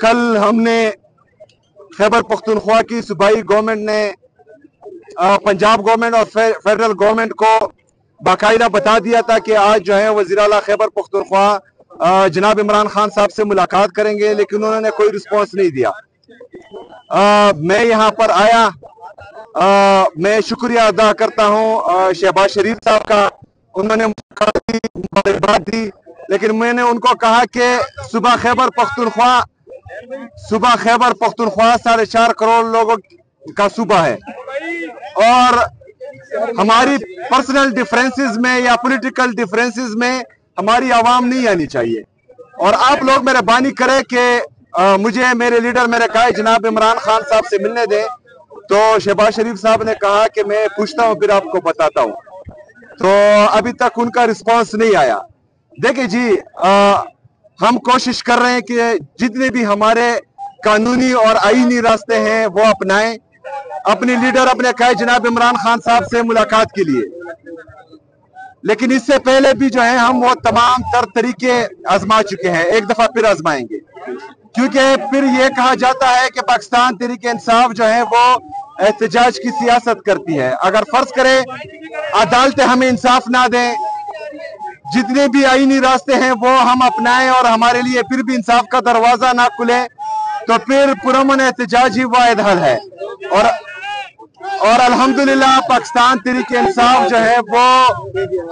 कल हमने खैबर पख्तूनख्वा की सूबाई गवर्नमेंट ने पंजाब गवर्नमेंट और फेडरल गवर्नमेंट को बाकायदा बता दिया था कि आज जो है वज़ीर आला खैबर पख्तूनख्वा जनाब इमरान खान साहब से मुलाकात करेंगे, लेकिन उन्होंने कोई रिस्पॉन्स नहीं दिया। मैं यहाँ पर आया, मैं शुक्रिया अदा करता हूँ शहबाज शरीफ साहब का। उन्होंने मुबारकबाद दी, लेकिन मैंने उनको कहा कि सुबह खैबर पख्तूनख्वा 4.5 करोड़ लोगों का सूबा है और हमारी पर्सनल डिफरेंसेस में या पॉलिटिकल डिफरेंसेस में हमारी आवाम नहीं आनी चाहिए। और आप लोग मेहरबानी करें कि मुझे मेरे लीडर मेरे कहा जनाब इमरान खान साहब से मिलने दें। तो शहबाज शरीफ साहब ने कहा कि मैं पूछता हूं फिर आपको बताता हूं। तो अभी तक उनका रिस्पांस नहीं आया। देखिए जी, हम कोशिश कर रहे हैं कि जितने भी हमारे कानूनी और आईनी रास्ते हैं वो अपनाएं, अपने लीडर अपने कहे जनाब इमरान खान साहब से मुलाकात के लिए। लेकिन इससे पहले भी जो है हम वो तमाम तर तरीके आजमा चुके हैं, एक दफा फिर आजमाएंगे, क्योंकि फिर ये कहा जाता है कि पाकिस्तान तहरीक इंसाफ जो है वो एहतजाज की सियासत करती है। अगर फर्ज करें अदालतें हमें इंसाफ ना दें, जितने भी आईनी रास्ते हैं वो हम अपनाएं और हमारे लिए फिर भी इंसाफ का दरवाजा ना खुले, तो फिर पुरअमन एहतजाज ही वाहिद हल है। और अल्हम्दुलिल्लाह पाकिस्तान तहरीक इंसाफ जो है वो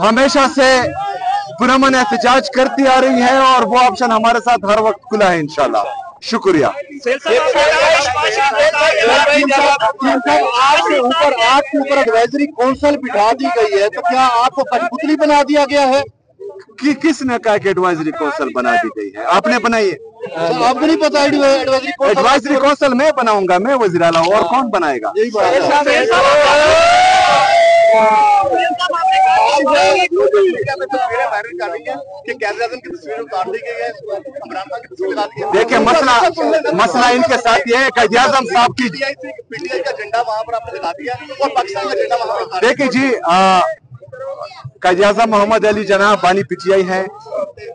हमेशा से पुरअमन एहतजाज करती आ रही है और वो ऑप्शन हमारे साथ हर वक्त खुला है इंशाल्लाह। शुक्रिया। आपके ऊपर एडवाइजरी काउंसिल बिठा दी गई है, तो क्या आपको कठपुतली बना दिया गया है? किसने कहा कि एडवाइजरी काउंसिल बना दी गई है? आपने बनाई है? आपको नहीं पता एडवाइजरी काउंसिल मैं बनाऊंगा, मैं वज़ीर आला हूं, और कौन बनाएगा? यही बात देखिए, मसला इनके साथ ये है, कायद आज़म साहब की पीटीआई का झंडा वहां पर आपने दिखा दिया और पाकिस्तान का झंडा वहां पर। देखिए जी, कायद आज़म मोहम्मद अली जनाब बानी पीटीआई है,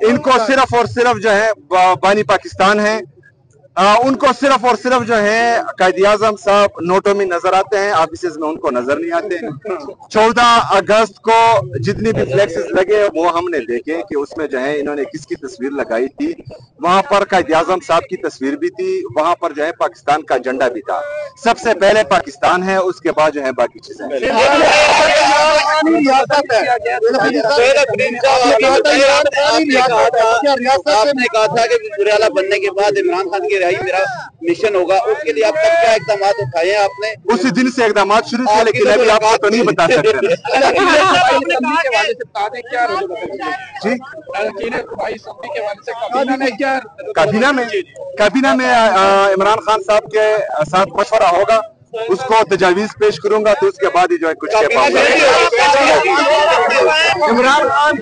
इनको सिर्फ और सिर्फ जो है बानी पाकिस्तान है। उनको सिर्फ और सिर्फ जो है कायद आज़म साहब नोटों में नजर आते हैं, ऑफिसेज में उनको नजर नहीं आते। 14 अगस्त को जितने भी फ्लेक्सेस लगे वो हमने देखे कि उसमें जो है इन्होंने किसकी तस्वीर लगाई थी। वहां पर कायद आज़म साहब की तस्वीर भी थी, वहां पर जो है पाकिस्तान का झंडा भी था। सबसे पहले पाकिस्तान है, उसके बाद जो है बाकी चीजें। आपने कहा था कि वज़ीर आला बनने के बाद इमरान खान की रिहाई मेरा मिशन होगा, उसके लिए अब तक क्या इकदाम उठाए हैं आपने? उसी दिन से इकदाम शुरू किए, लेकिन अभी आपको तो नहीं बता सकते। काबीना में इमरान खान साहब के साथ मशवरा होगा, उसको तजावीज पेश करूंगा, तो उसके बाद ही जो है कुछ कह पाऊंगा। इमरान खान